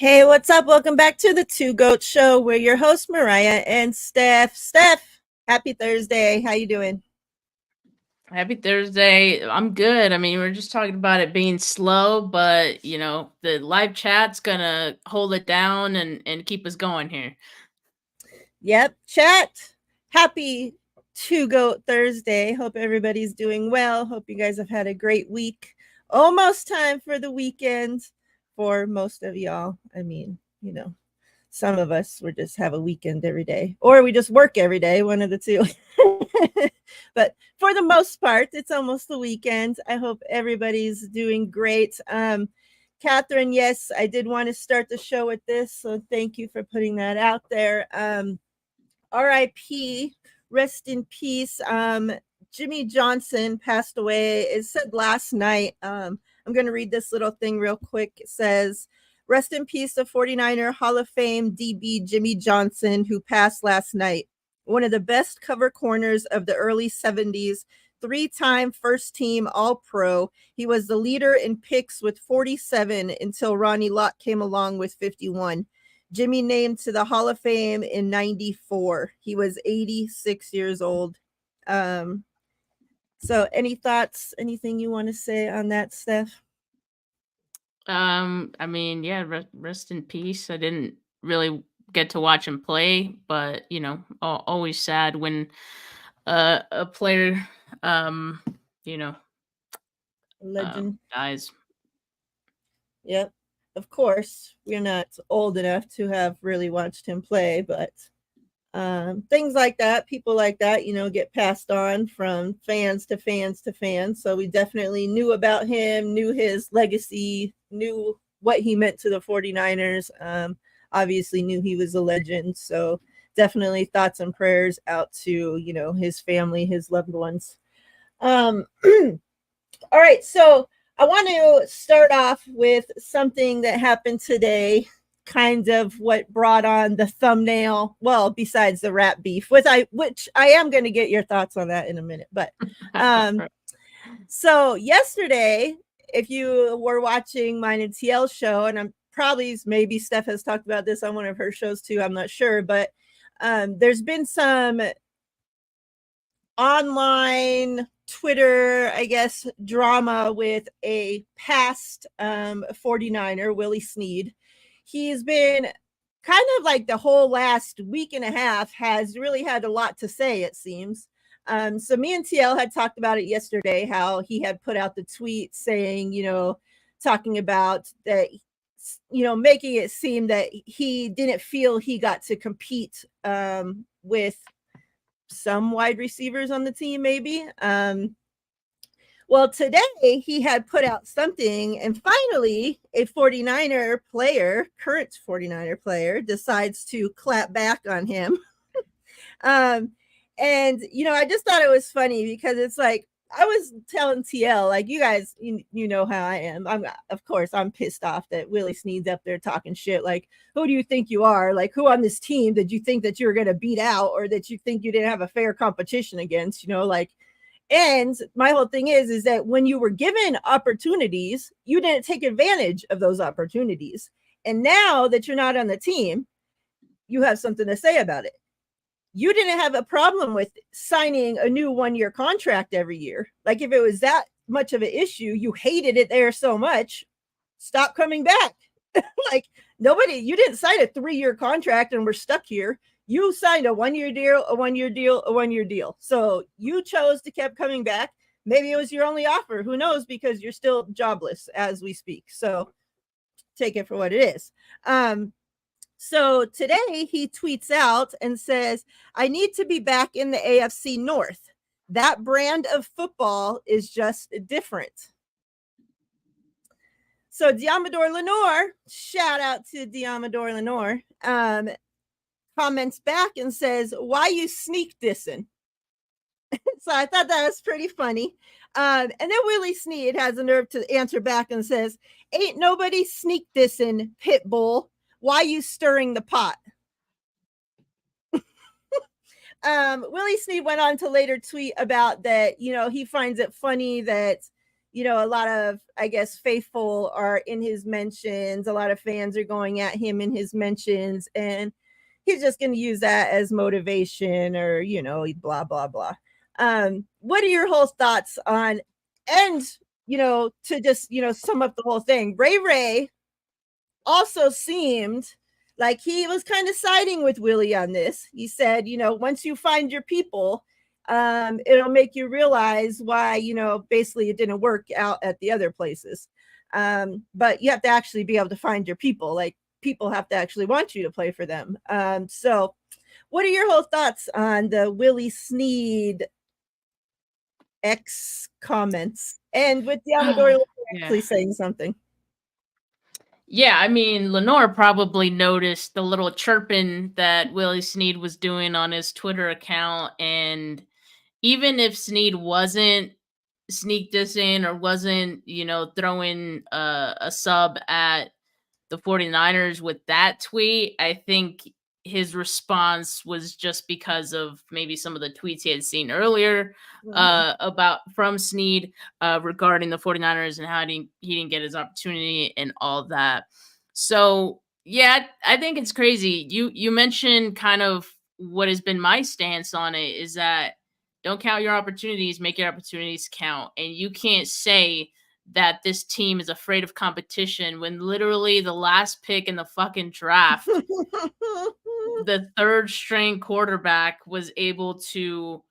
Hey, what's up? Welcome back to the Two Goat Show. We're your hosts, Mariah and Steph. Steph, happy Thursday. How you doing? Happy Thursday. I'm good. I mean, we're just talking about it being slow, but the live chat's gonna hold it down and keep us going here. Yep, chat. Happy Two Goat Thursday. Hope everybody's doing well. Hope you guys have had a great week. Almost time for the weekend for most of y'all. I mean, some of us we just have a weekend every day, or we just work every day, one of the two. But for the most part, it's almost the weekend. I hope everybody's doing great. Catherine, yes, I did want to start the show with this, so thank you for putting that out there. RIP, rest in peace. Jimmy Johnson passed away. It said last night. I'm going to read this little thing real quick. It says, rest in peace to 49er Hall of Fame DB Jimmy Johnson, who passed last night. One of the best cover corners of the early 70s, three-time first-team All-Pro. He was the leader in picks with 47 until Ronnie Lott came along with 51. Jimmy named to the Hall of Fame in 94. He was 86 years old. So any thoughts, anything you want to say on that, Steph? I mean, yeah, rest in peace. I didn't really get to watch him play, but always sad when a player um, you know, Legend. dies. Yep. Of course, we're not old enough to have really watched him play, but things like that, people like that, get passed on from fans to fans to fans. So we definitely knew about him, knew his legacy, knew what he meant to the 49ers. Obviously knew he was a legend. So definitely thoughts and prayers out to, his family, his loved ones. All right. So I want to start off with something that happened today, kind of what brought on the thumbnail. Well, besides the rap beef, which I am going to get your thoughts on that in a minute. But so yesterday, if you were watching mine and TL show, and I'm probably maybe Steph has talked about this on one of her shows too, I'm not sure, but there's been some online Twitter, I guess, drama with a past 49er, Willie Snead. He's been kind of like the whole last week and a half has really had a lot to say, it seems. So me and TL had talked about it yesterday, how he had put out the tweet saying, talking about that, making it seem that he didn't feel he got to compete with some wide receivers on the team, maybe. Well, today he had put out something, and finally a 49er player, current 49er player, decides to clap back on him. And, I just thought it was funny because it's like, I was telling TL, like, you guys, you know how I am. Of course, I'm pissed off that Willie Snead's up there talking shit. Like, who do you think you are? Like, who on this team did you think that you were going to beat out, or that you think you didn't have a fair competition against? Like, and my whole thing is that when you were given opportunities, you didn't take advantage of those opportunities. And now that you're not on the team, you have something to say about it. You didn't have a problem with signing a new 1-year contract every year. Like, if it was that much of an issue, you hated it there so much, stop coming back. Like, you didn't sign a 3-year contract and we're stuck here. You signed a 1-year deal, a 1-year deal, a 1-year deal. So you chose to keep coming back. Maybe it was your only offer. Who knows? Because you're still jobless as we speak. So take it for what it is. So today he tweets out and says, I need to be back in the AFC North. That brand of football is just different. So Deommodore Lenoir, shout out to Deommodore Lenoir, comments back and says, why you sneak dissing? So I thought that was pretty funny. And then Willie Snead has the nerve to answer back and says, ain't nobody sneak dissing, Pitbull. Why you stirring the pot? Willie Snead went on to later tweet about that, he finds it funny that, a lot of, I guess, faithful are in his mentions. A lot of fans are going at him in his mentions, and he's just going to use that as motivation, or blah blah blah. What are your whole thoughts on, and to just sum up the whole thing? Ray also seemed like he was kind of siding with Willie on this. He said, once you find your people, it'll make you realize why, basically it didn't work out at the other places. But you have to actually be able to find your people. Like, people have to actually want you to play for them. So what are your whole thoughts on the Willie Snead X comments, and with Deommodore actually saying something? Yeah, I mean, Lenoir probably noticed the little chirping that Willie Snead was doing on his Twitter account. And even if Snead wasn't sneak dissing or wasn't, throwing a sub at the 49ers with that tweet, I think his response was just because of maybe some of the tweets he had seen earlier about from Snead regarding the 49ers and how he didn't get his opportunity and all that. So yeah, I think it's crazy. You mentioned kind of what has been my stance on it is that don't count your opportunities, make your opportunities count. And you can't say that this team is afraid of competition when literally the last pick in the fucking draft, the third string quarterback was able to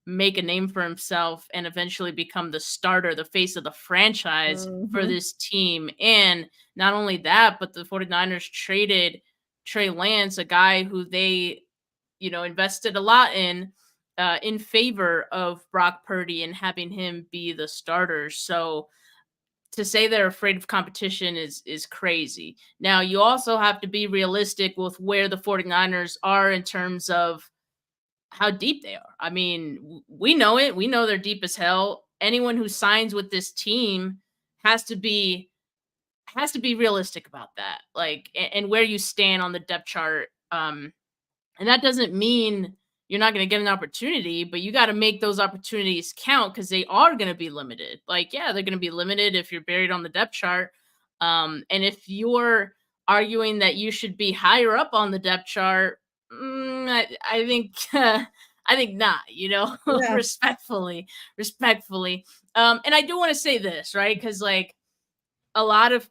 make a name for himself and eventually become the starter, the face of the franchise for this team. And not only that, but the 49ers traded Trey Lance, a guy who they, invested a lot in favor of Brock Purdy and having him be the starter. So to say they're afraid of competition is crazy. Now, you also have to be realistic with where the 49ers are in terms of how deep they are. I mean, we know it. We know they're deep as hell. Anyone who signs with this team has to be realistic about that. Like, and where you stand on the depth chart. And that doesn't mean you're not going to get an opportunity, but you got to make those opportunities count because they are going to be limited. Like, yeah, they're going to be limited if you're buried on the depth chart. And if you're arguing that you should be higher up on the depth chart, I think I think not, Yeah. respectfully. And I do want to say this, right? Because like a lot of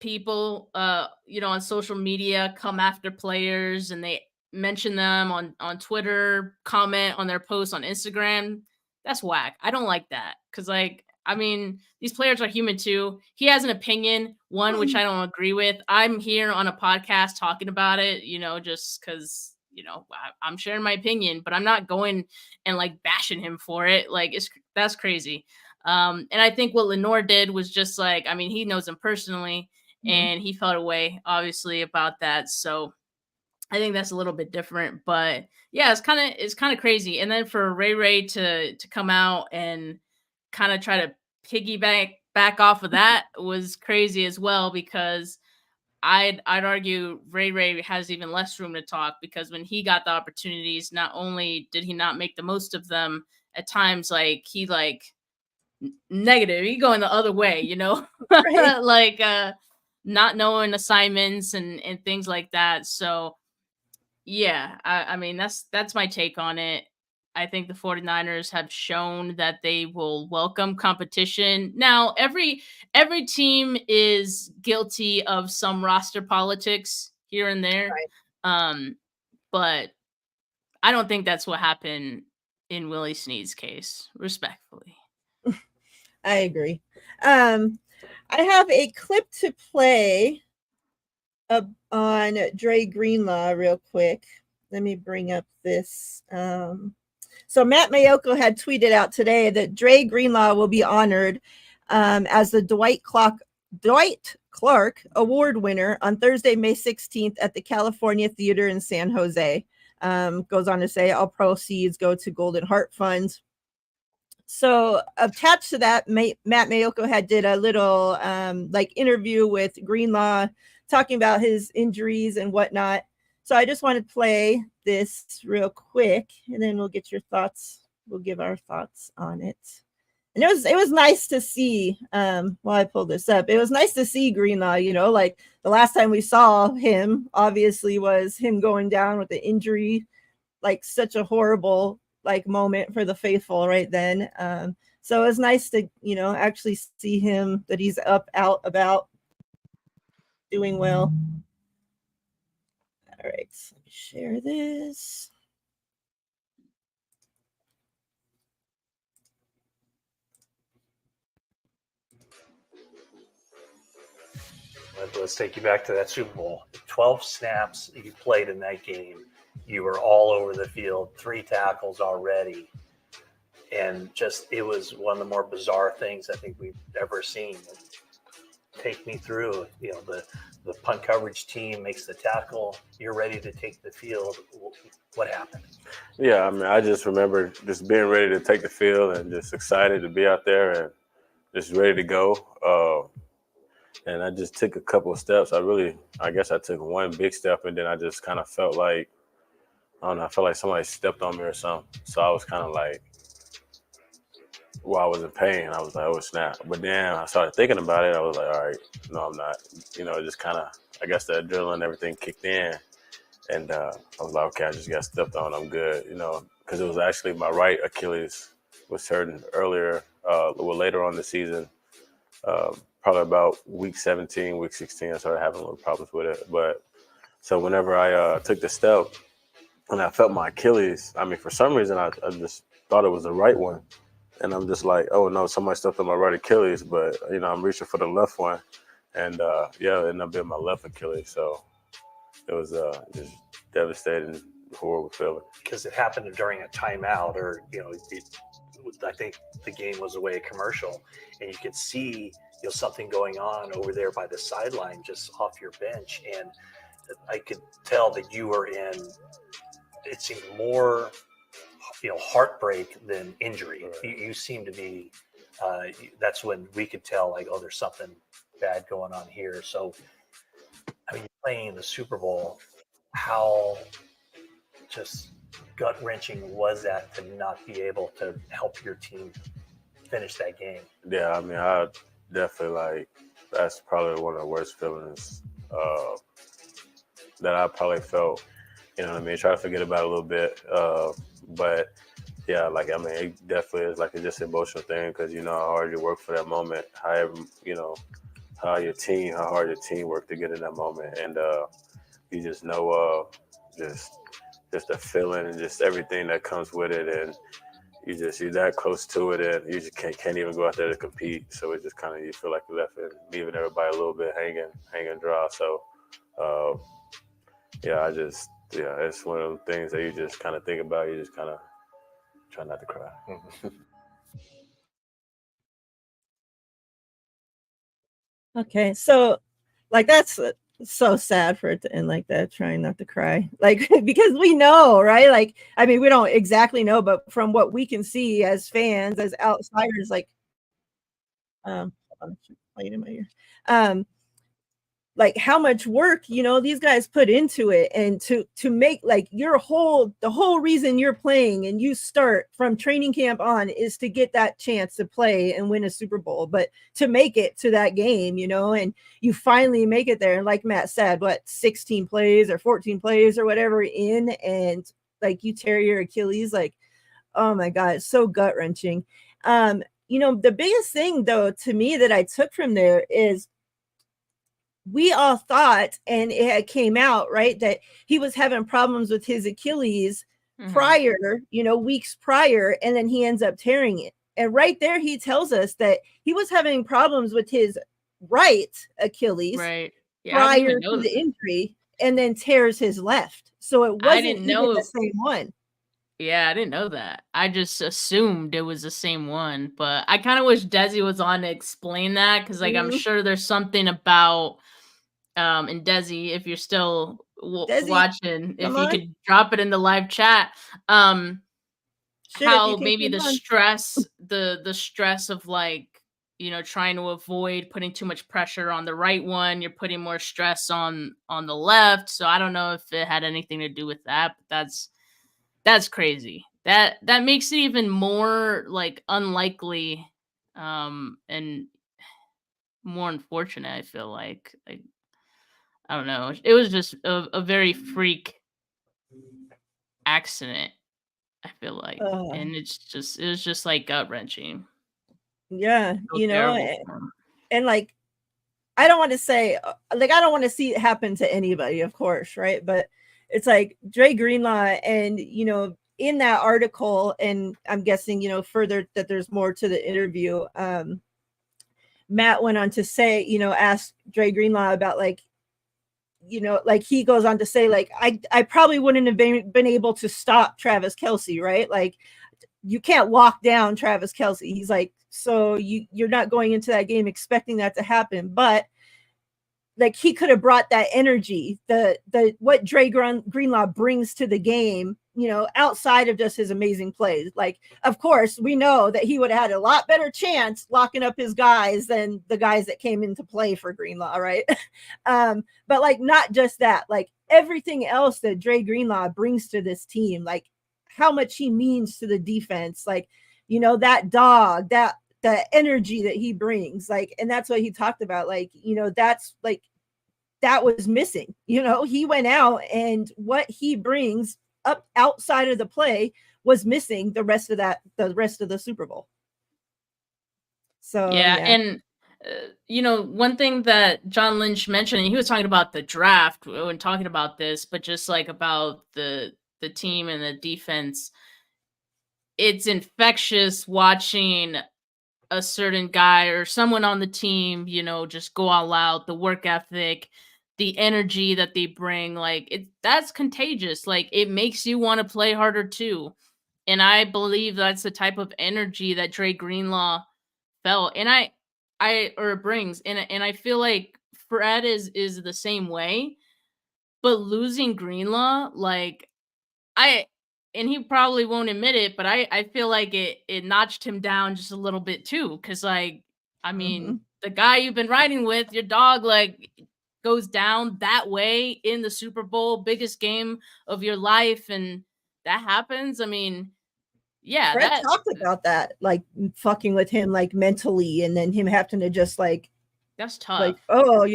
people on social media come after players and they mention them on Twitter, comment on their posts on Instagram. That's whack. I don't like that because like I mean these players are human too. He has an opinion, one which I don't agree with. I'm here on a podcast talking about it, just because I'm sharing my opinion, but I'm not going and like bashing him for it. Like that's crazy. And I think what Lenoir did was just like, I mean, he knows him personally and he felt away obviously about that. So I think that's a little bit different, but yeah, it's kind of crazy. And then for Ray to come out and kind of try to back off of that was crazy as well, because I'd argue Ray has even less room to talk, because when he got the opportunities, not only did he not make the most of them at times, like he negative, he going the other way, Right. like not knowing assignments and things like that. So yeah, I mean that's my take on it. I think the 49ers have shown that they will welcome competition. Now, every team is guilty of some roster politics here and there. Right. But I don't think that's what happened in Willie Snead's case, respectfully. I agree. I have a clip to play on Dre Greenlaw real quick. Let me bring up this. So Matt Mayoko had tweeted out today that Dre Greenlaw will be honored as the Dwight Clark Award winner on Thursday, May 16th at the California Theater in San Jose. Goes on to say all proceeds go to Golden Heart Funds. So attached to that, Matt Mayoko had did a little interview with Greenlaw talking about his injuries and whatnot. So I just want to play this real quick, and then we'll get your thoughts. We'll give our thoughts on it. And it was nice to see, while I pulled this up, it was nice to see Greenlaw, like the last time we saw him obviously was him going down with the injury, like such a horrible like moment for the faithful right then. So it was nice to, actually see him, that he's up, out, about, doing well. All right, so let me share this. Let's take you back to that Super Bowl. 12 snaps you played in that game. You were all over the field, 3 tackles already. And just, it was one of the more bizarre things I think we've ever seen. Take me through, the punt coverage team makes the tackle. You're ready to take the field. What happened? Yeah, I mean, I just remember just being ready to take the field and just excited to be out there and just ready to go. And I just took a couple of steps. I guess I took one big step, and then I just kind of felt like, I don't know, I felt like somebody stepped on me or something. So I was kind of like, I was in pain. I was like, oh, snap. But then I started thinking about it. I was like, all right, no, I'm not. Just kind of, I guess the adrenaline and everything kicked in. And I was like, okay, I just got stepped on. I'm good, because it was actually my right Achilles was hurting earlier, later on in the season. Probably about week 17, week 16, I started having a little problems with it. But so whenever I took the step and I felt my Achilles, I mean, for some reason, I just thought it was the right one. And I'm just like, oh, no, somebody stepped on my right Achilles. But, I'm reaching for the left one. And, it ended up being my left Achilles. So it was just devastating, horrible feeling. Because it happened during a timeout, or I think the game was away a commercial, and you could see something going on over there by the sideline, just off your bench, and I could tell that you were in. It seemed more, heartbreak than injury. Right. You seem to be. That's when we could tell, like, oh, there's something bad going on here. So, I mean, playing in the Super Bowl, how just gut-wrenching was that to not be able to help your team finish that game? Yeah, I mean, I definitely, that's probably one of the worst feelings that I probably felt. You know what I mean? Try to forget about it a little bit. But yeah, it definitely is like a just emotional thing, because you know how hard you work for that moment, how hard your team worked to get in that moment. And you just know just the feeling and just everything that comes with it. And you're that close to it, and you just can't even go out there to compete. So it just kind of, you feel like you're left and leaving everybody a little bit hanging dry. So it's one of those things that you just kind of think about. You just kind of try not to cry. Okay, so that's so sad for it to end like that, trying not to cry, because we know, right? I mean, we don't exactly know, but from what we can see as fans, as outsiders, hold on, playing in my ear. How much work these guys put into it, and to make the whole reason you're playing and you start from training camp on is to get that chance to play and win a Super Bowl, but to make it to that game, and you finally make it there, and like Matt said, 16 plays or 14 plays or whatever in, and you tear your Achilles, oh my God, it's so gut-wrenching. The biggest thing though to me that I took from there is, we all thought, and it came out, right, that he was having problems with his Achilles prior, weeks prior, and then he ends up tearing it. And right there, he tells us that he was having problems with his right Achilles prior to the injury, and then tears his left. So it wasn't even the same one. Yeah, I didn't know that. I just assumed it was the same one, but I kind of wish Desi was on to explain that, because I'm sure there's something about and Desi, if you're still watching, if you could drop it in the live chat, how maybe the stress, the stress of trying to avoid putting too much pressure on the right one, you're putting more stress on the left. So I don't know if it had anything to do with that, but that's crazy. That makes it even more unlikely And more unfortunate, I feel like I don't know. It was just a very freak accident, I feel like. And it was just like gut wrenching. Yeah, So terrible for him. and like I don't want to say like I don't want to see it happen to anybody, of course, right? But it's like Dre Greenlaw, and in that article, and I'm guessing further that there's more to the interview. Matt went on to say, ask Dre Greenlaw about like he goes on to say like I probably wouldn't have been able to stop Travis Kelce, right? Like you can't lock down Travis Kelce. He's like, so you're not going into that game expecting that to happen, but like he could have brought that energy, the what Dre Greenlaw brings to the game, outside of just his amazing plays. Like, of course, we know that he would have had a lot better chance locking up his guys than the guys that came into play for Greenlaw, right? But like not just that, like everything else that Dre Greenlaw brings to this team, like how much he means to the defense, like that dog, that the energy that he brings, like, and that's what he talked about, like that's like that was missing. He went out, and what he brings up outside of the play was missing the rest of the Super Bowl. So yeah. And one thing that John Lynch mentioned, and he was talking about the draft when talking about this, but just like about the team and the defense, it's infectious watching a certain guy or someone on the team, just go all out, the work ethic, the energy that they bring, like that's contagious. Like it makes you want to play harder too. And I believe that's the type of energy that Dre Greenlaw felt, and or brings. And I feel like Fred is the same way, but losing Greenlaw, like and he probably won't admit it, but I feel like it notched him down just a little bit too. Cause like, I mean, the guy you've been riding with, your dog, like goes down that way in the Super Bowl, biggest game of your life. And that happens. I mean, yeah, Fred talked about that, like fucking with him, like mentally, and then him having to just like, that's tough. Like, oh,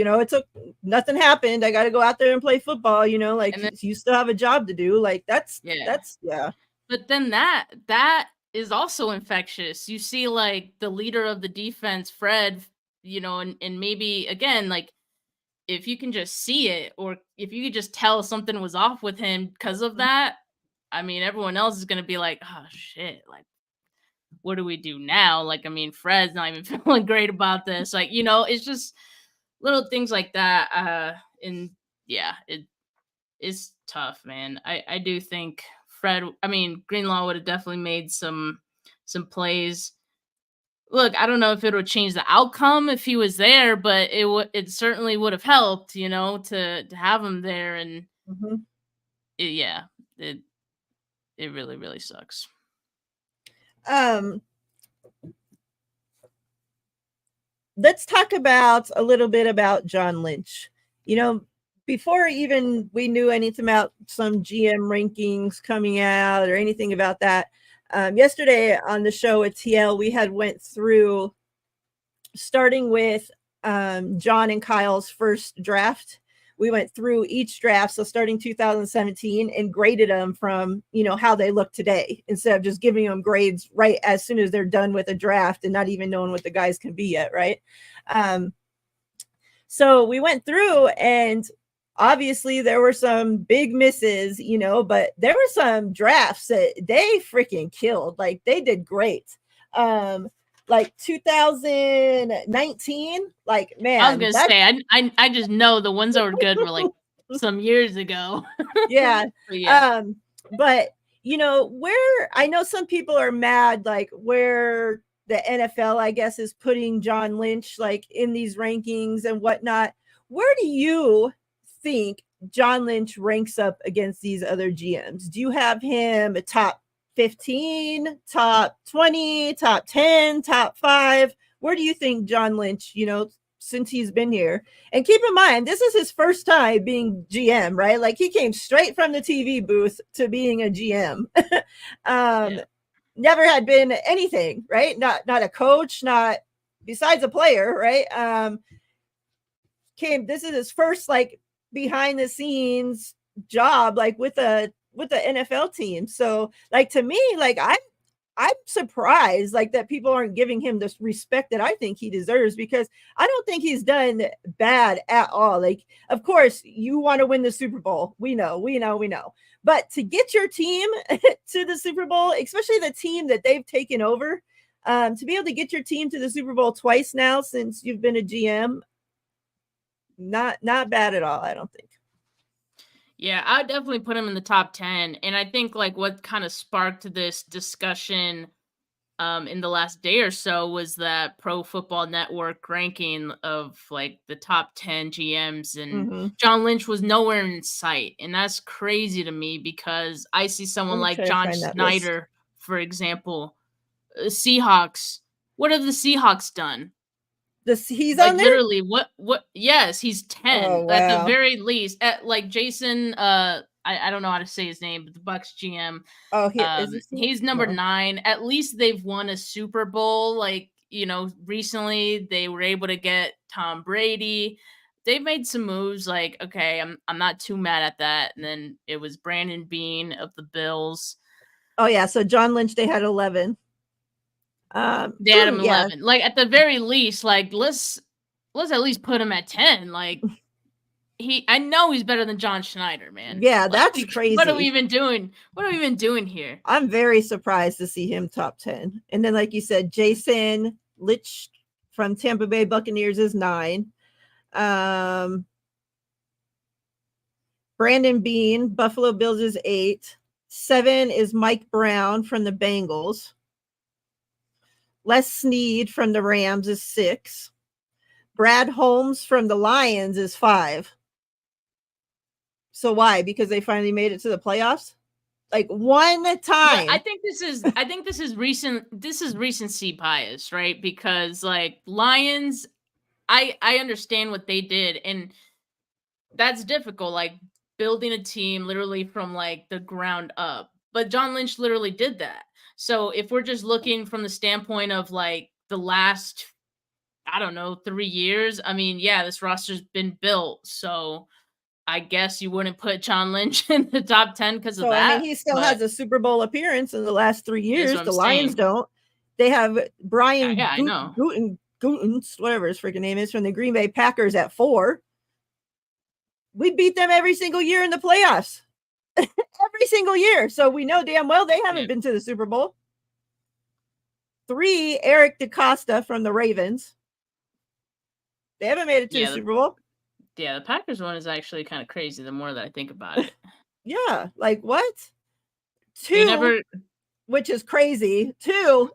nothing happened. I got to go out there and play football. Like then, you still have a job to do. Like that's. But then that is also infectious. You see, like the leader of the defense, Fred, and maybe again, like if you can just see it, or if you could just tell something was off with him because of that, I mean, everyone else is gonna be like, oh shit, like what do we do now? Like, I mean, Fred's not even feeling great about this. Like, it's just little things like that. And yeah, it's tough, man. I do think Greenlaw would have definitely made some plays. Look, I don't know if it would change the outcome if he was there, but it certainly would have helped, to have him there. And it really, really sucks. Let's talk a little bit about John Lynch. Before even we knew anything about some GM rankings coming out or anything about that, yesterday on the show at TL, we had went through, starting with John and Kyle's first draft. We went through each draft, so starting 2017, and graded them from, how they look today, instead of just giving them grades right as soon as they're done with a draft and not even knowing what the guys can be yet, right? So we went through, and obviously there were some big misses, but there were some drafts that they freaking killed. Like they did great. Like 2019, like, man, I was gonna say, I just know the ones that were good were like some years ago. Yeah. But where I know some people are mad, like where the NFL, I guess, is putting John Lynch like in these rankings and whatnot. Where do you think John Lynch ranks up against these other GMs? Do you have him a top 15, top 20, top 10, top 5? Where do you think John Lynch, since he's been here? And keep in mind, this is his first time being GM, right? Like he came straight from the TV booth to being a GM. never had been anything, right? Not a coach, not besides a player, right? This is his first like behind the scenes job, like with the NFL team. So like to me, like I'm surprised like that people aren't giving him the respect that I think he deserves, because I don't think he's done bad at all. Like, of course, you want to win the Super Bowl. We know. But to get your team to the Super Bowl, especially the team that they've taken over, to be able to get your team to the Super Bowl twice now since you've been a GM, not bad at all, I don't think. Yeah, I would definitely put him in the top 10. And I think like what kind of sparked this discussion in the last day or so was that Pro Football Network ranking of like the top 10 GMs, and John Lynch was nowhere in sight. And that's crazy to me, because I see someone like John Schneider, for example, Seahawks. What have the Seahawks done? He's like on there? Literally what yes, he's 10 wow. at the very least. At like Jason I don't know how to say his name, but the Bucks GM. He's number 9. At least they've won a Super Bowl. Like, you know, recently they were able to get Tom Brady. They've made some moves. Like, okay, I'm not too mad at that. And then it was Brandon Beane of the Bills. Oh yeah, so John Lynch, they had 11. They had him 11. Like at the very least, like let's at least put him at 10. Like I know he's better than John Schneider, man. Yeah, like, that's crazy. What are we even doing? What are we even doing here? I'm very surprised to see him top 10. And then, like you said, Jason Litch from Tampa Bay Buccaneers is 9. Brandon Beane, Buffalo Bills, is 8. 7 is Mike Brown from the Bengals. Les Snead from the Rams is 6. Brad Holmes from the Lions is 5. So why? Because they finally made it to the playoffs? Like one time. Yeah, I think this is recent. This is recency bias, right? Because like Lions, I understand what they did, and that's difficult. Like building a team literally from like the ground up. But John Lynch literally did that. So if we're just looking from the standpoint of like the last, I don't know, 3 years, I mean, yeah, this roster's been built. So I guess you wouldn't put John Lynch in the top 10 because of that. I mean, he still has a Super Bowl appearance in the last 3 years. The Lions don't. They have Brian Gutekunst, whatever his freaking name is, from the Green Bay Packers at 4. We beat them every single year in the playoffs. Every single year. So we know damn well they haven't been to the Super Bowl. 3, Eric DeCosta from the Ravens. They haven't made it to the Super Bowl. Yeah, the Packers one is actually kind of crazy the more that I think about it. Yeah, like what? 2, which is crazy. 2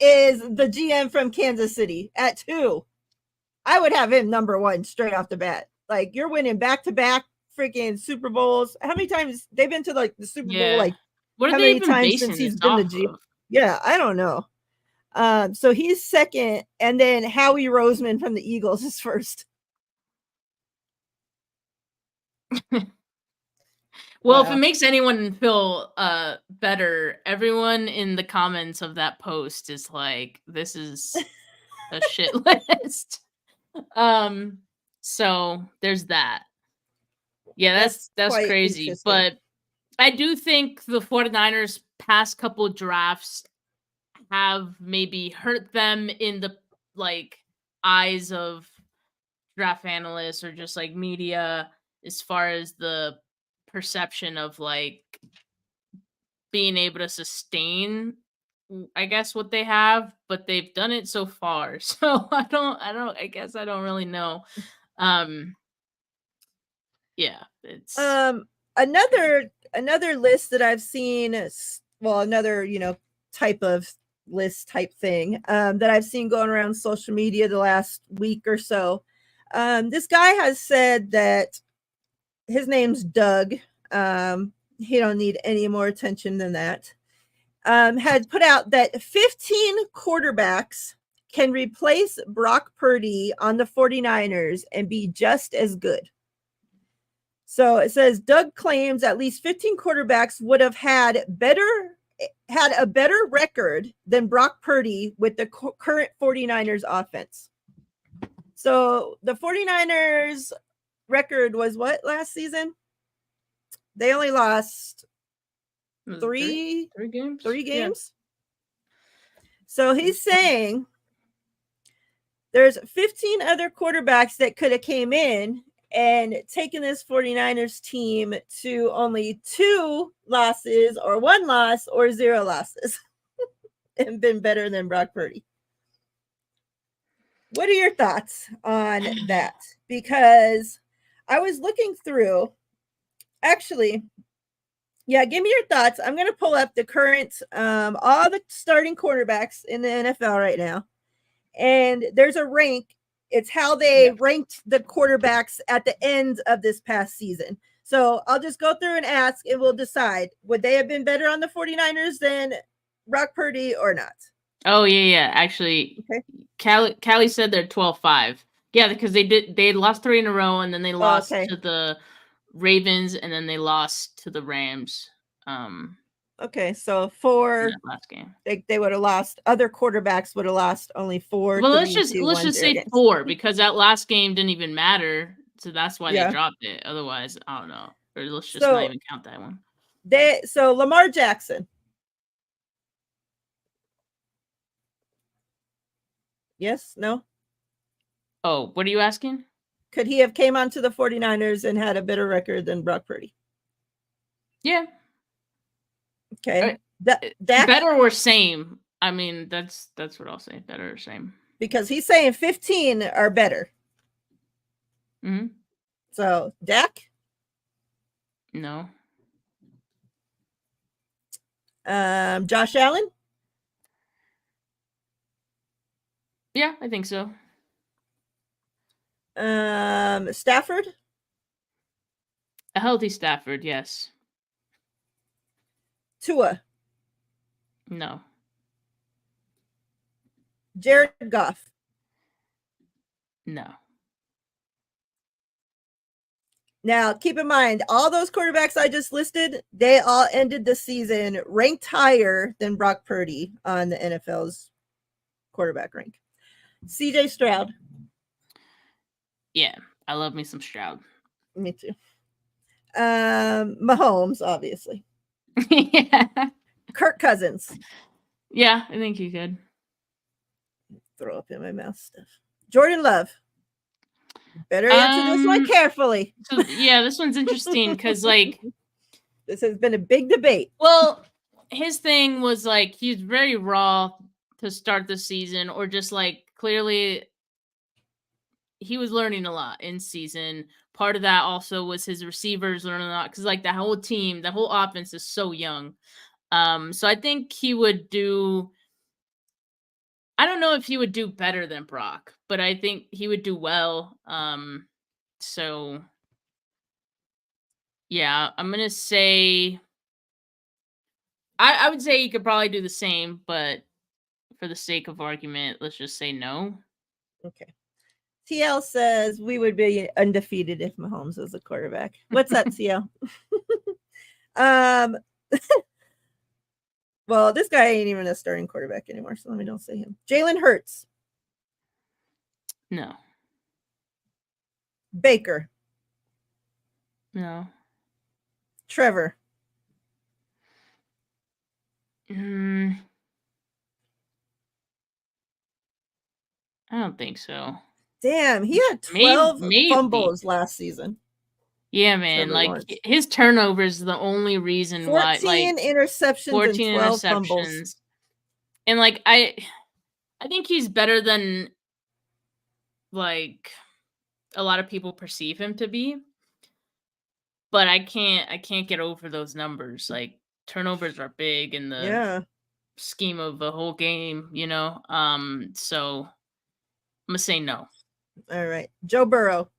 is the GM from Kansas City at 2. I would have him number 1 straight off the bat. Like, you're winning back-to-back freaking Super Bowls. How many times they've been to like the Super Bowl? Like, what how many times since he's been the GM? Yeah, I don't know. So he's second, and then Howie Roseman from the Eagles is first. Well, if it makes anyone feel better, everyone in the comments of that post is like, this is a shit list. So there's that. Yeah, that's crazy. But I do think the 49ers past couple drafts have maybe hurt them in the like eyes of draft analysts or just like media, as far as the perception of like being able to sustain, I guess, what they have, but they've done it so far. So I guess I don't really know. Yeah, it's another list that I've seen is, well, another, you know, type of list type thing that I've seen going around social media the last week or so. This guy has said that his name's Doug. He don't need any more attention than that. Had put out that 15 quarterbacks can replace Brock Purdy on the 49ers and be just as good. So it says Doug claims at least 15 quarterbacks would have had better had a better record than Brock Purdy with the current 49ers offense. So the 49ers record was what last season? They only lost three games. Yeah. So he's saying there's 15 other quarterbacks that could have came in and taken this 49ers team to only 2 losses or 1 loss or 0 losses and been better than Brock Purdy. What are your thoughts on that? Because I was looking through, actually, yeah, give me your thoughts. I'm going to pull up the current, all the starting quarterbacks in the NFL right now. And there's a rank. It's how they ranked the quarterbacks at the end of this past season. So I'll just go through and ask, and we'll decide, would they have been better on the 49ers than Brock Purdy or not? Oh, yeah. Actually, okay. Callie said they're 12-5. Yeah, because they lost 3 in a row, and then they lost to the Ravens, and then they lost to the Rams. Okay, so 4 last game. They would have lost. Other quarterbacks would have lost only 4. Well, let's just say games. 4, because that last game didn't even matter, so that's why they dropped it. Otherwise, I don't know. Or let's just not even count that one. So Lamar Jackson. Yes? No? Oh, what are you asking? Could he have came onto the 49ers and had a better record than Brock Purdy? Yeah. Okay. Better or same? I mean, that's what I'll say. Better or same? Because he's saying 15 are better. Mm-hmm. So Dak? No. Josh Allen? Yeah, I think so. Stafford? A healthy Stafford, yes. Tua? No. Jared Goff? No. Now, keep in mind, all those quarterbacks I just listed, they all ended the season ranked higher than Brock Purdy on the NFL's quarterback rank. CJ Stroud. Yeah, I love me some Stroud. Me too. Mahomes, obviously. Yeah. Kirk Cousins. Yeah, I think he could. Throw up in my mouth stuff. Jordan Love. Better answer this one carefully. So, yeah, this one's interesting because, like, this has been a big debate. Well, his thing was, like, he's very raw to start the season, or just, like, clearly he was learning a lot in season. Part of that also was his receivers learning a lot because, like, the whole team, the whole offense is so young. So I think he would do. I don't know if he would do better than Brock, but I think he would do well. So yeah, I'm gonna say. I would say he could probably do the same, but for the sake of argument, let's just say no. Okay. TL says we would be undefeated if Mahomes was a quarterback. What's up, TL? Well, this guy ain't even a starting quarterback anymore, so let me don't say him. Jalen Hurts. No. Baker. No. Trevor. I don't think so. Damn, he had 12 fumbles last season. Yeah, man. Like, his turnovers is the only reason why. 14 interceptions 14 and 12 interceptions. fumbles. And, like, I think he's better than, like, a lot of people perceive him to be. But I can't get over those numbers. Like, turnovers are big in the scheme of the whole game, you know? So I'm gonna say no. All right. Joe Burrow.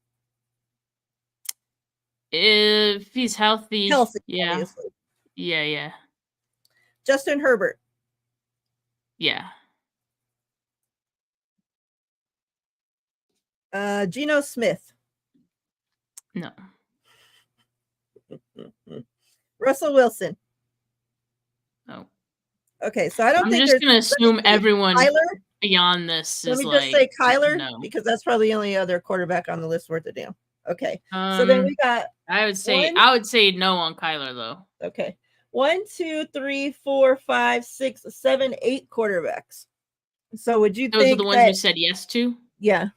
If he's healthy, yeah. Obviously. Yeah. Justin Herbert. Yeah. Geno Smith. No. Russell Wilson. No. Okay, so I don't I'm think just there's. gonna assume everyone Kyler. beyond this Let is me just say Kyler no. because that's probably the only other quarterback on the list worth a damn. Okay, so Um, then we got I would one. say no on Kyler though. Okay, 1, 2, 3, 4, 5, 6, 7, 8 quarterbacks. So would you Those are think the ones that? we said yes to. Yeah.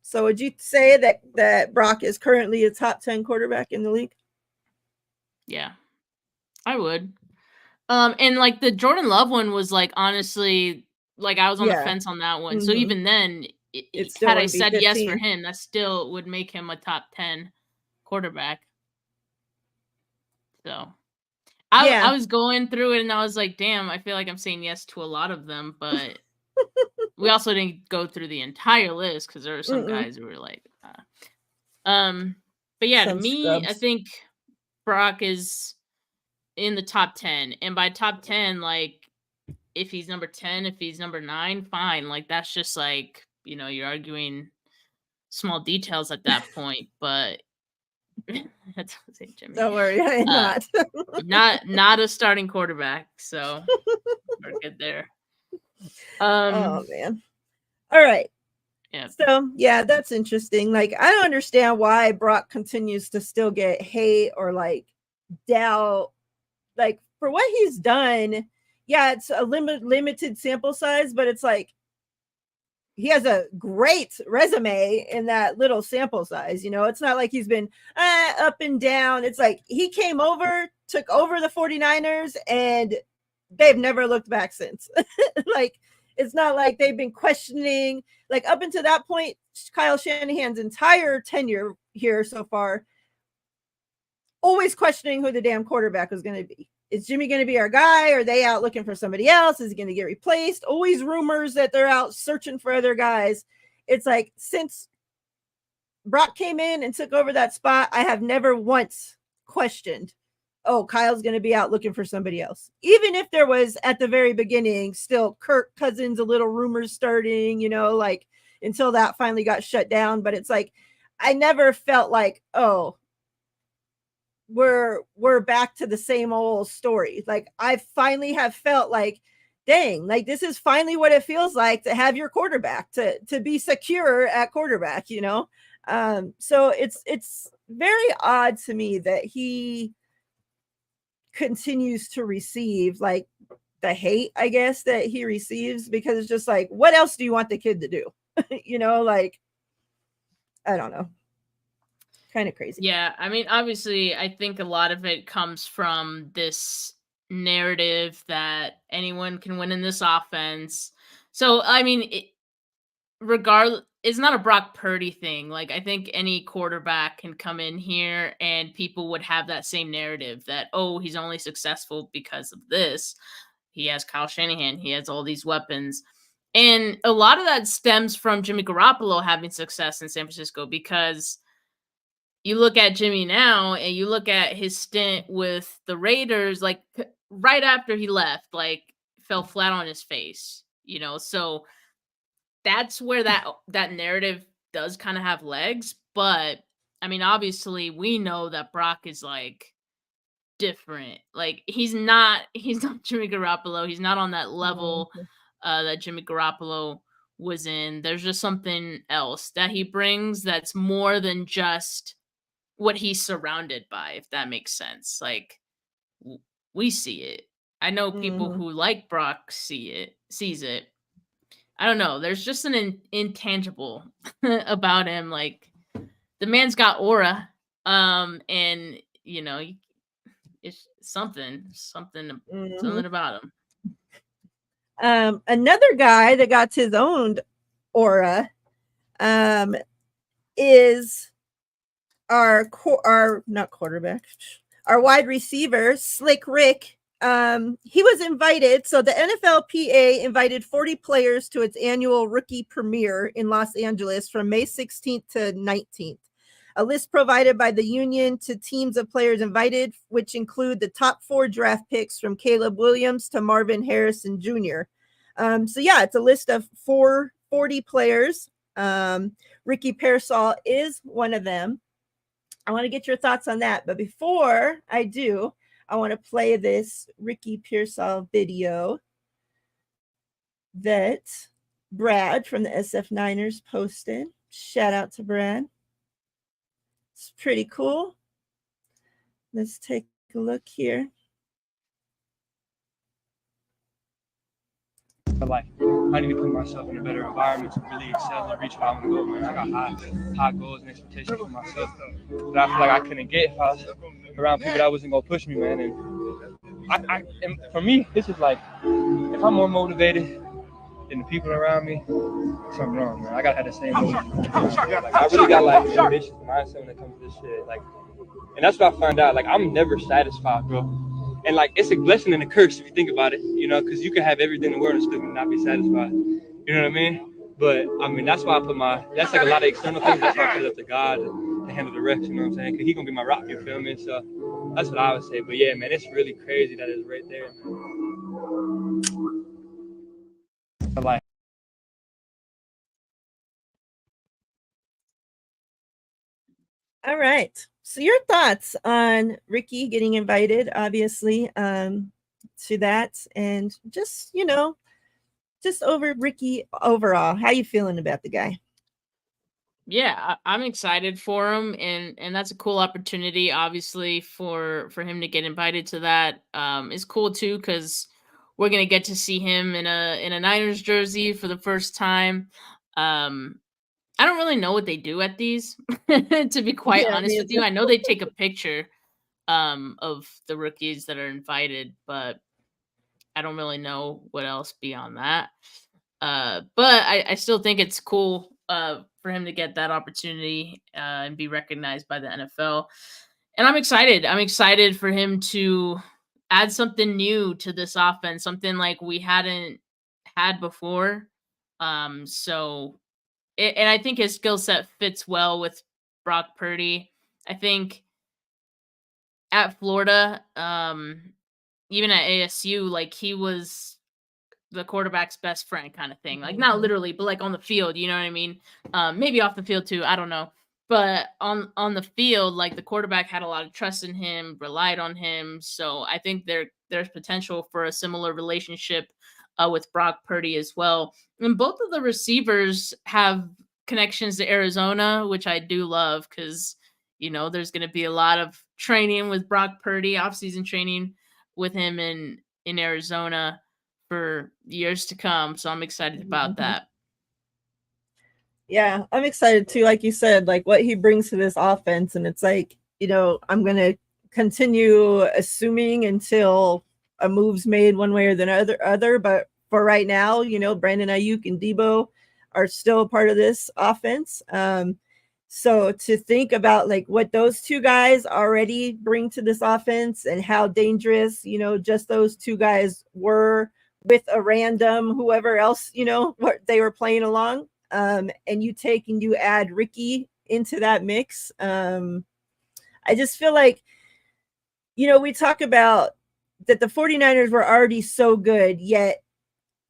So would you say that Brock is currently a top 10 quarterback in the league? Yeah, I would. And like the Jordan Love one was like honestly, like I was on the Yeah. fence on that one. So Mhm. even then, It still had I wouldn't be said yes for 15. him, that still would make him a top 10 quarterback. So I Yeah. was going through it and I was like, damn, I feel like I'm saying yes to a lot of them, but we also didn't go through the entire list because there were some guys who were like, but yeah, to Some me, I scrubs. think Brock is in the top 10, and by top 10, like if he's number 10, if he's number 9, fine. Like that's just like, you know, you're arguing small details at that point, but that's Jimmy. Don't worry, I am not. Not a starting quarterback, so we're good there. Oh man. All right. Yeah. So yeah, that's interesting. Like I don't understand why Brock continues to still get hate or like doubt. Like for what he's done, yeah, it's a limited sample size, but it's like he has a great resume in that little sample size. You know, it's not like he's been up and down. It's like he came over, took over the 49ers, and they've never looked back since. Like, it's not like they've been questioning, like, up until that point, Kyle Shanahan's entire tenure here so far, always questioning who the damn quarterback was going to be. Is Jimmy going to be our guy? Are they out looking for somebody else? Is he going to get replaced? Always rumors that they're out searching for other guys. It's like since Brock came in and took over that spot, I have never once questioned, oh, Kyle's going to be out looking for somebody else. Even if there was at the very beginning still Kirk Cousins, a little rumors starting, you know, like until that finally got shut down. But it's like I never felt like, oh, we're back to the same old story. Like I finally have felt like, dang, like this is finally what it feels like to have your quarterback, to be secure at quarterback, you know. So it's very odd to me that he continues to receive like the hate, I guess, that he receives, because it's just like, what else do you want the kid to do? You know, like I don't know. Kind of crazy. Yeah, I mean, obviously, I think a lot of it comes from this narrative that anyone can win in this offense. So, I mean, regardless, it's not a Brock Purdy thing. Like, I think any quarterback can come in here and people would have that same narrative that, oh, he's only successful because of this. He has Kyle Shanahan. He has all these weapons. And a lot of that stems from Jimmy Garoppolo having success in San Francisco, because you look at Jimmy now and you look at his stint with the Raiders, like right after he left, like fell flat on his face, you know? So that's where that narrative does kind of have legs. But I mean, obviously we know that Brock is like different. Like he's not Jimmy Garoppolo. He's not on that level that Jimmy Garoppolo was in. There's just something else that he brings that's more than just what he's surrounded by, if that makes sense. Like we see it. I know people who like Brock sees it. I don't know. There's just an intangible about him. Like the man's got aura. And you know, it's something about him. Another guy that got his own aura is our not quarterback, our wide receiver, Slick Rick. He was invited. So the NFLPA invited 40 players to its annual rookie premiere in Los Angeles from May 16th to 19th. A list provided by the union to teams of players invited, which include the top 4 draft picks from Caleb Williams to Marvin Harrison Jr. So yeah, it's a list of 40 players. Ricky Pearsall is one of them. I want to get your thoughts on that. But before I do, I want to play this Ricky Pearsall video that Brad from the SF Niners posted. Shout out to Brad. It's pretty cool. Let's take a look here. Like, I need to put myself in a better environment to really excel and reach where I want to go, man. I got high goals and expectations for myself that I feel like I couldn't get if I was around people that wasn't going to push me, man. And for me, this is like, if I'm more motivated than the people around me, something wrong, man. I got to have the same motivation. Like, I really got, like, an ambitious mindset when it comes to this shit. Like, and that's what I found out. Like, I'm never satisfied, bro. And, like, it's a blessing and a curse if you think about it, you know, because you can have everything in the world and still not be satisfied. You know what I mean? But, I mean, that's why I put that's like a lot of external things. That's why I put it up to God to handle the rest, you know what I'm saying? Because He's going to be my rock, you feel me? So that's what I would say. But, yeah, man, it's really crazy that it's right there, man. Like, all right. So your thoughts on Ricky getting invited, obviously, to that, and just, you know, just over Ricky overall. How you feeling about the guy? Yeah, I'm excited for him, and that's a cool opportunity, obviously, for him to get invited to that. It's cool too because we're gonna get to see him in a Niners jersey for the first time. I don't really know what they do at these, to be quite honest with you. I know they take a picture of the rookies that are invited, but I don't really know what else beyond that. But I still think it's cool for him to get that opportunity and be recognized by the NFL. And I'm excited. I'm excited for him to add something new to this offense, something like we hadn't had before. And I think his skill set fits well with Brock Purdy. I think at Florida, even at ASU, like he was the quarterback's best friend kind of thing. Like not literally, but like on the field, you know what I mean? Maybe off the field too, I don't know. But on the field, like the quarterback had a lot of trust in him, relied on him. So I think there's potential for a similar relationship with Brock Purdy as well. And both of the receivers have connections to Arizona, which I do love because, you know, there's going to be a lot of training with Brock Purdy, offseason training with him in Arizona for years to come. So I'm excited about that. Yeah, I'm excited too. Like you said, like what he brings to this offense. And it's like, you know, I'm going to continue assuming until a move's made one way or the other. But for right now, you know, Brandon Ayuk and Debo are still a part of this offense. So to think about like what those two guys already bring to this offense and how dangerous, you know, just those two guys were with a random whoever else, you know, what they were playing along. And you take and you add Ricky into that mix. I just feel like, you know, we talk about that the 49ers were already so good, yet,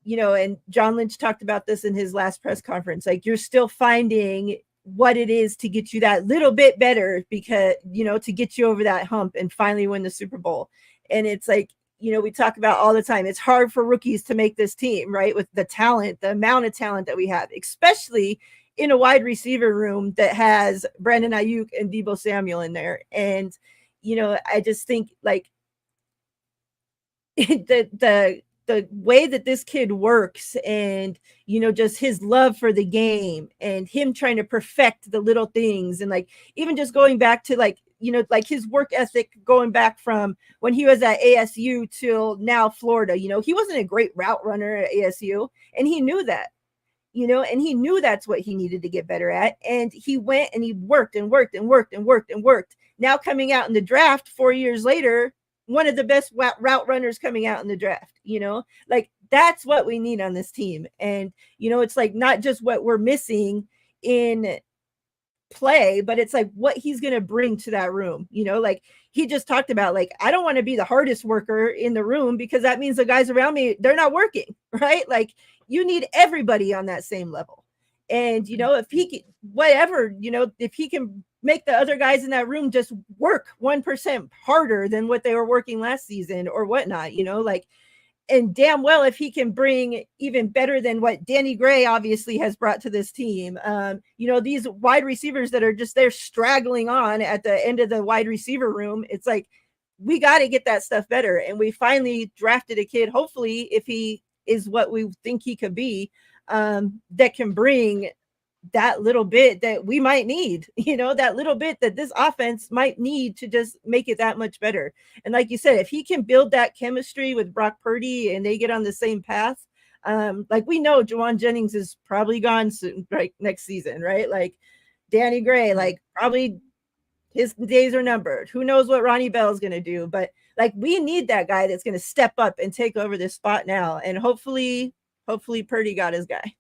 you know, and John Lynch talked about this in his last press conference, like you're still finding what it is to get you that little bit better because, you know, to get you over that hump and finally win the Super Bowl. And it's like, you know, we talk about all the time, it's hard for rookies to make this team, right? With the talent, the amount of talent that we have, especially in a wide receiver room that has Brandon Ayuk and Deebo Samuel in there. And, you know, I just think like the way that this kid works and, you know, just his love for the game and him trying to perfect the little things. And like, even just going back to like, you know, like his work ethic going back from when he was at ASU till now Florida, you know, he wasn't a great route runner at ASU and he knew that, you know, and he knew that's what he needed to get better at. And he went and he worked and worked and worked and worked and worked. Now coming out in the draft 4 years later, one of the best route runners coming out in the draft, you know, like that's what we need on this team. And, you know, it's like not just what we're missing in play, but it's like what he's going to bring to that room. You know, like he just talked about, like, I don't want to be the hardest worker in the room because that means the guys around me, they're not working, right? Like you need everybody on that same level. And, you know, if he can, whatever, you know, if he can make the other guys in that room just work 1% harder than what they were working last season or whatnot, like, and damn well if he can bring even better than what Danny Gray obviously has brought to this team. These wide receivers that are just there straggling on at the end of the wide receiver room, it's like we got to get that stuff better. And we finally drafted a kid, hopefully, if he is what we think he could be, that can bring that little bit that we might need, that little bit that this offense might need to just make it that much better. And like you said, if he can build that chemistry with Brock Purdy and they get on the same path, like we know Juwan Jennings is probably gone soon, right, next season, right? Like Danny Gray, like probably his days are numbered. Who knows what Ronnie Bell is going to do, but like we need that guy that's going to step up and take over this spot now. And hopefully Purdy got his guy.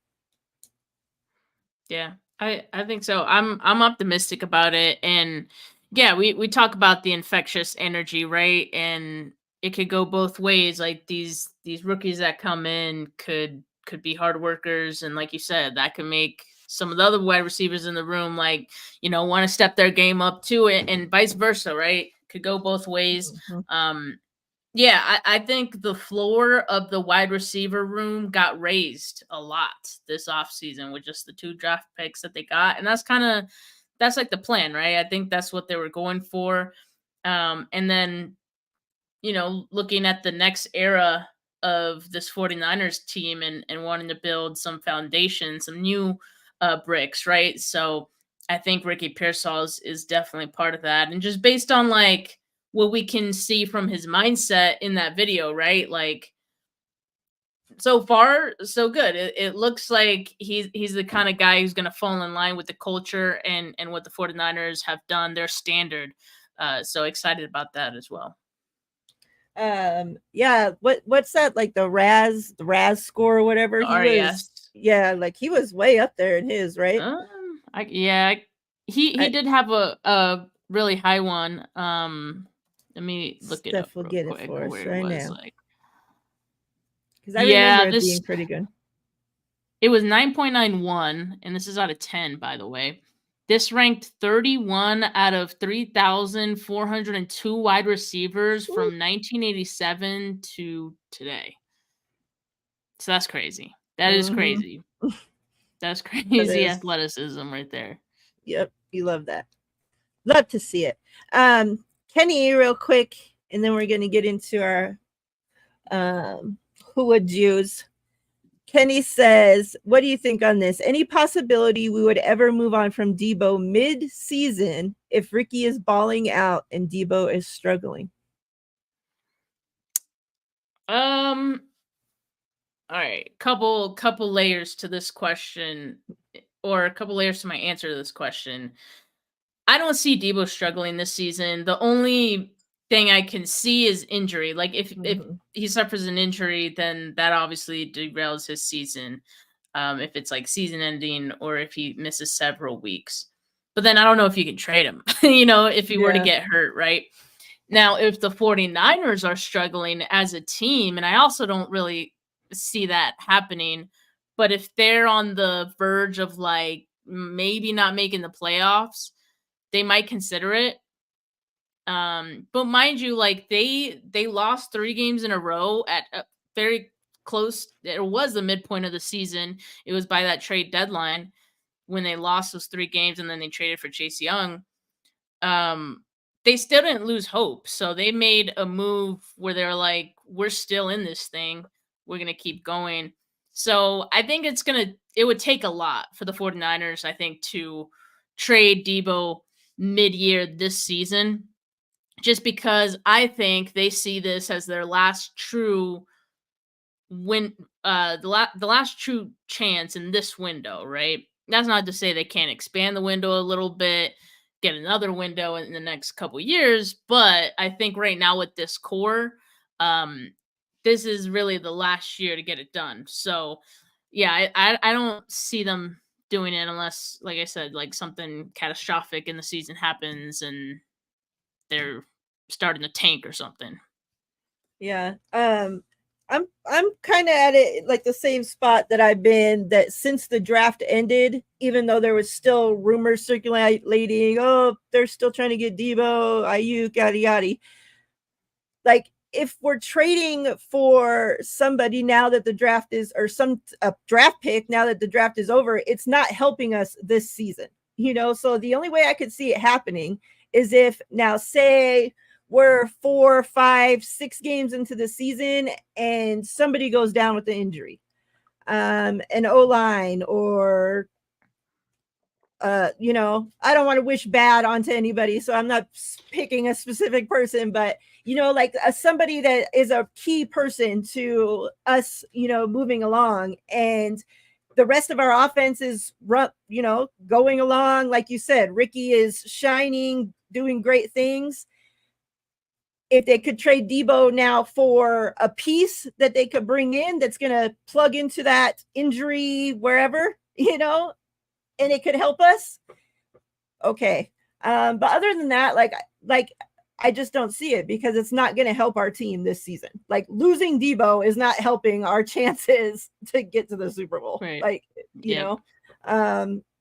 Yeah, I think so. I'm optimistic about it. And yeah, we talk about the infectious energy, right? And it could go both ways. Like these rookies that come in could be hard workers, and like you said, that could make some of the other wide receivers in the room want to step their game up too, and vice versa, right? Could go both ways. Mm-hmm. Yeah, I think the floor of the wide receiver room got raised a lot this offseason with just the 2 draft picks that they got. And that's like the plan, right? I think that's what they were going for. And then, looking at the next era of this 49ers team and wanting to build some foundation, some new bricks, right? So I think Ricky Pearsall is definitely part of that. And just based on what we can see from his mindset in that video, right? Like, so far, so good. It looks like he's the kind of guy who's going to fall in line with the culture and what the 49ers have done, their standard. So excited about that as well. Yeah, what's that, like the RAS score or whatever? He was way up there in his, right? He did have a really high one. Let me look it up. Steph will get it for us right now. Because I remember it being pretty good. It was 9.91, and this is out of 10, by the way. This ranked 31 out of 3,402 wide receivers from 1987 to today. So that's crazy. That is crazy. That's crazy athleticism right there. Yep, you love that. Love to see it. Kenny, real quick, and then we're going to get into our who would use. Kenny says, what do you think on this? Any possibility we would ever move on from Debo mid-season if Ricky is balling out and Debo is struggling? All right, couple layers to this question, or a couple layers to my answer to this question. I don't see Debo struggling this season. The only thing I can see is injury. Like if he suffers an injury, then that obviously derails his season. If it's like season ending or if he misses several weeks. But then I don't know if you can trade him, if he were to get hurt, right? Now, if the 49ers are struggling as a team, and I also don't really see that happening, but if they're on the verge of maybe not making the playoffs, they might consider it. But mind you, they lost 3 games in a row at a very close. It was the midpoint of the season. It was by that trade deadline when they lost those 3 games, and then they traded for Chase Young. They still didn't lose hope. So they made a move where they're like, we're still in this thing. We're going to keep going. So I think it would take a lot for the 49ers, I think, to trade Debo mid-year this season, just because I think they see this as their last true the last true chance in this window, right? That's not to say they can't expand the window a little bit, get another window in the next couple years, but I think right now with this core, this is really the last year to get it done. So yeah, I don't see them doing it unless, like I said, something catastrophic in the season happens and they're starting to tank or something. Yeah. I'm kind of at it like the same spot that I've been that since the draft ended, even though there was still rumors circulating, oh, they're still trying to get Debo, Ayuk, yada yada. Like if we're trading for somebody now that the draft is, or some draft pick now that the draft is over, it's not helping us this season, So the only way I could see it happening is if now, say, we're 4, 5, 6 games into the season and somebody goes down with the injury, an O-line or I don't want to wish bad onto anybody, so I'm not picking a specific person, but like somebody that is a key person to us, moving along, and the rest of our offense is going along. Like you said, Ricky is shining, doing great things. If they could trade Debo now for a piece that they could bring in that's going to plug into that injury wherever, and it could help us. Okay. But other than that, like I just don't see it because it's not going to help our team this season. Like losing Debo is not helping our chances to get to the Super Bowl. Right. Like,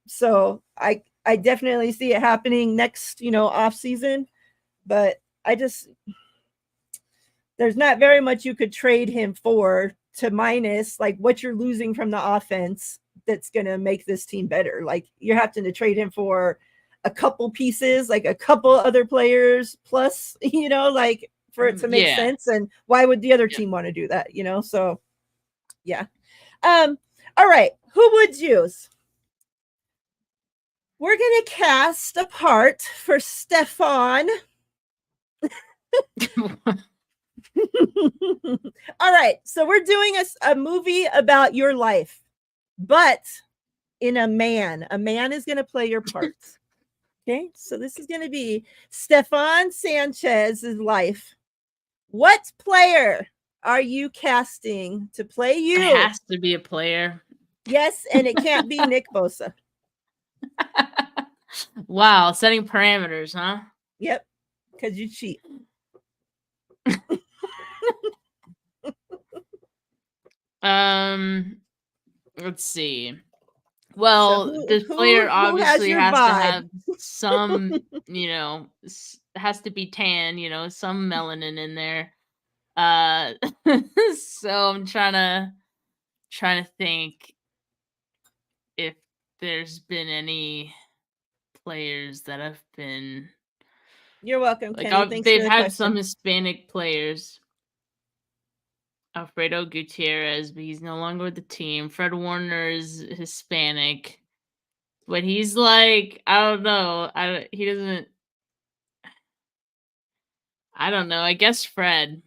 so I definitely see it happening next, off season, but there's not very much you could trade him for to minus like what you're losing from the offense that's going to make this team better. Like you're having to trade him for a couple pieces, like a couple other players plus, like for it to make sense. And why would the other team want to do that? So yeah. All right. Who would use? We're going to cast a part for Stefan. All right. So we're doing a movie about your life, but in a man. A man is going to play your parts. Okay. So this is going to be Steph Sanchez's life. What player are you casting to play you? It has to be a player. Yes. And it can't be Nick Bosa. Wow. Setting parameters, huh? Yep. Because you cheat. Let's see. Well, so this player obviously has to have some, has to be tan, some melanin in there. So I'm trying to think if there's been any players that have been. You're welcome, like Kenny. they've had some Hispanic players. Alfredo Gutierrez, but he's no longer with the team. Fred Warner is Hispanic, but he's like, I don't know. He doesn't. I don't know. I guess Fred.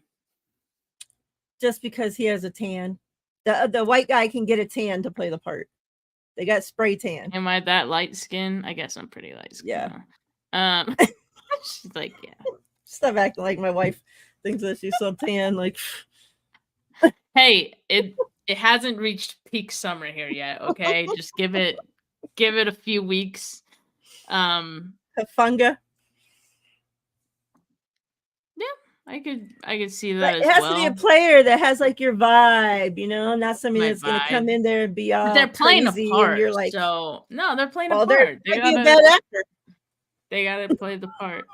Just because he has a tan, the white guy can get a tan to play the part. They got spray tan. Am I that light skin? I guess I'm pretty light skin. Yeah. She's like, yeah. Stop acting like my wife thinks that she's so tan. Like. Hey, it hasn't reached peak summer here yet, okay? Just give it a few weeks. Hafunga. Yeah, I could see that but it has to be a player that has like your vibe, not somebody that's gonna come in there and be all they're playing crazy a part. And you're like, so no, they're playing a part. They gotta be a bad actor. They gotta play the part.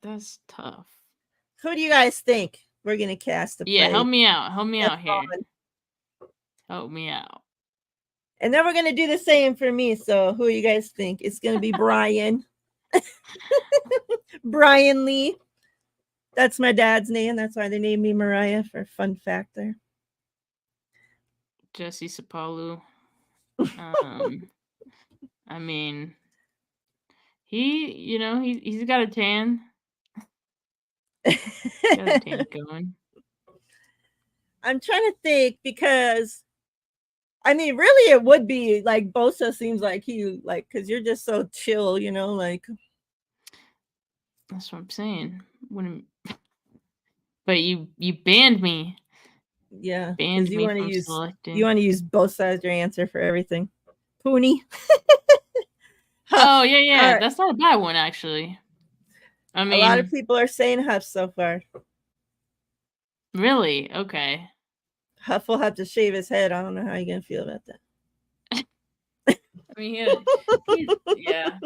That's tough. Who do you guys think we're gonna cast to play? Yeah, help me out. Help me out here. Help me out. And then we're gonna do the same for me. So who do you guys think? It's gonna be Brian. Brian Lee. That's my dad's name. That's why they named me Miriah for fun fact there. Jesse Sapalu. I mean, he's got a tan. Got a tan going. I'm trying to think because, I mean, really, it would be like Bosa seems like because you're just so chill, like. That's what I'm saying. But you banned me. Yeah, banned you me want to from use selecting. You want to use Bosa as your answer for everything. Pooney. Oh yeah, right. That's not a bad one actually. I A lot of mean, people are saying Huff so far. really? Okay. Huff will have to shave his head. I don't know how you're gonna feel about that. I mean, yeah.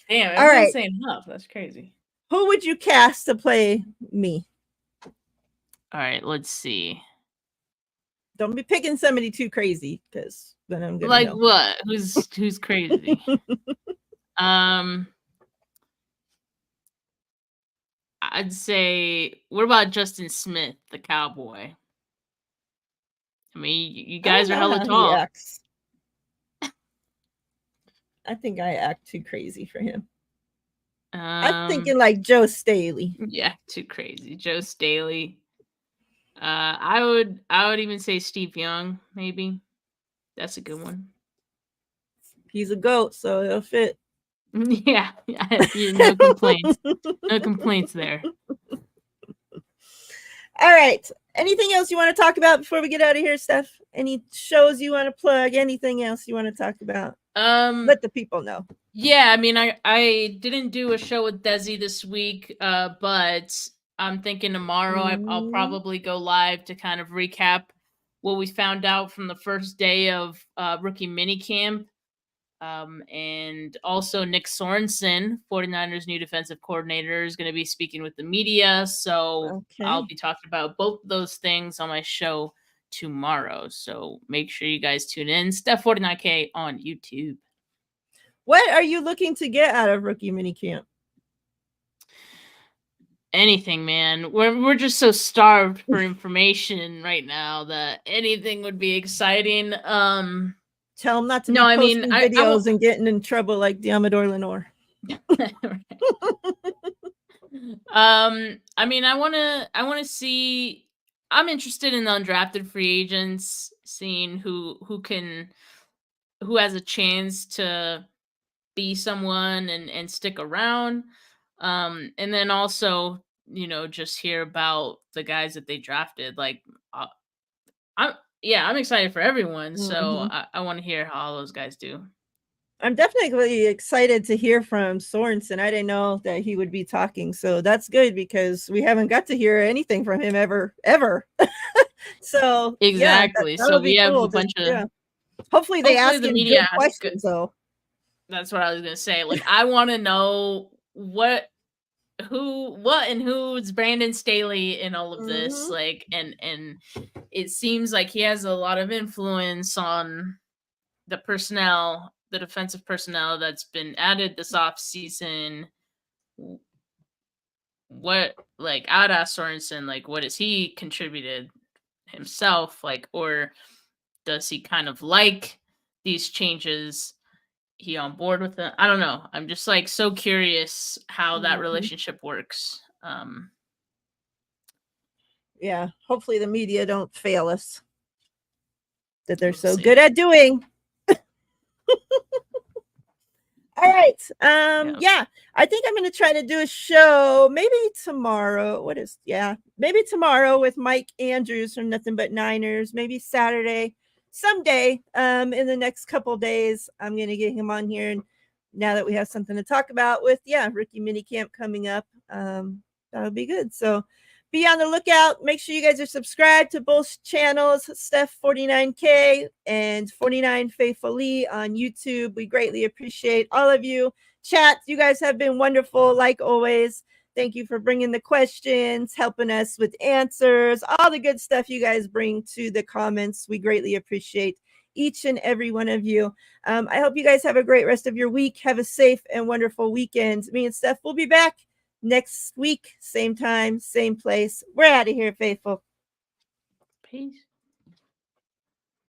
Damn, All everyone's right. saying Huff. That's crazy. Who would you cast to play me? All right, let's see. Don't be picking somebody too crazy, because then I'm gonna Like know. what? Who's crazy? I'd say, what about Justin Smith, the cowboy? I mean, you guys are I don't know hella how he tall. acts. I think I act too crazy for him. I'm thinking like Joe Staley. Yeah, too crazy. Joe Staley. I would even say Steve Young, maybe. That's a good one. He's a goat, so it'll fit. Yeah, no complaints. No complaints there. All right. Anything else you want to talk about before we get out of here, Steph? Any shows you want to plug? Anything else you want to talk about? Let the people know. Yeah, I mean, I didn't do a show with Desi this week, but I'm thinking tomorrow I'll probably go live to kind of recap what we found out from the first day of rookie minicamp. And also Nick Sorensen, 49ers new defensive coordinator, is going to be speaking with the media. So I'll be talking about both those things on my show tomorrow. So make sure you guys tune in. Steph49K on YouTube. What are you looking to get out of rookie minicamp? Anything, man. We're just so starved for information right now that anything would be exciting. Tell them not to be posting videos and getting in trouble like Deommodore Lenoir. I mean, I want to see. I'm interested in the undrafted free agents, seeing who has a chance to be someone and stick around. And then also, just hear about the guys that they drafted. Like, I'm excited for everyone. So I want to hear how all those guys do. I'm definitely excited to hear from Sorensen. I didn't know that he would be talking, so that's good because we haven't got to hear anything from him ever. So exactly. Yeah, so we have cool. A bunch of. Hopefully they ask him good questions. So that's what I was gonna say. Like, I want to know what and who's Brandon Staley in all of this. Like, and it seems like he has a lot of influence on the personnel, the defensive personnel that's been added this offseason. What, like, I'd ask Sorensen, like, what has he contributed himself? Like, or does he kind of like these changes? He on board with it? I don't know. I'm just like so curious how that relationship works. Yeah, hopefully the media don't fail us that they're so good at doing. All right. Yeah, I think I'm going to try to do a show maybe tomorrow. Maybe tomorrow with Mike Andrews from Nothing But Niners, maybe Saturday, someday in the next couple days. I'm going to get him on here. And now that we have something to talk about with, rookie minicamp coming up, that'll be good. So be on the lookout. Make sure you guys are subscribed to both channels, Steph49K and 49 Faithful Lee on YouTube. We greatly appreciate all of you. Chat, you guys have been wonderful, like always. Thank you for bringing the questions, helping us with answers, all the good stuff you guys bring to the comments. We greatly appreciate each and every one of you. I hope you guys have a great rest of your week. Have a safe and wonderful weekend. Me and Steph will be back next week, same time, same place. We're out of here, faithful. Peace.